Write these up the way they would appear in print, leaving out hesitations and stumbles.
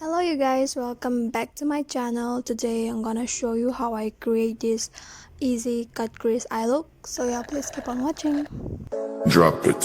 Hello you guys, welcome back to my channel. Today I'm gonna show you how I create this easy cut crease eye look. So yeah, please keep on watching. Drop it.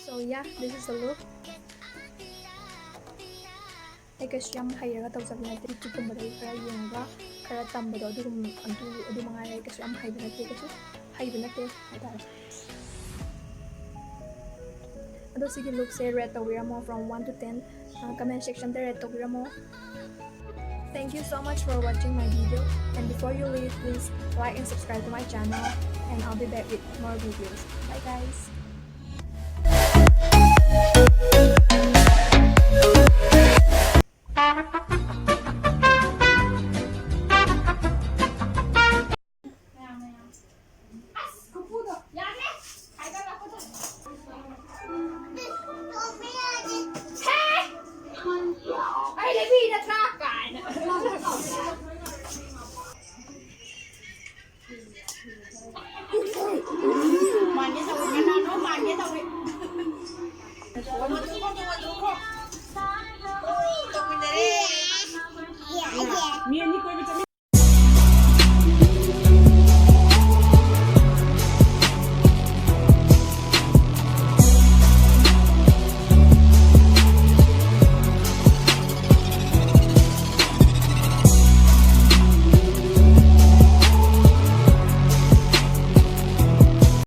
So yeah, this is the look. I guess yam hayraga tawsabna tri tukumbada khara yenga khara tambado adu mangai guess yam haybinate haidar. Ado sige look say rate tawiramo from 1 to 10. Comment section there rate tawiramo. Thank you so much for watching my video, and before you leave, please like and subscribe to my channel, and I'll be back with more videos. Bye guys.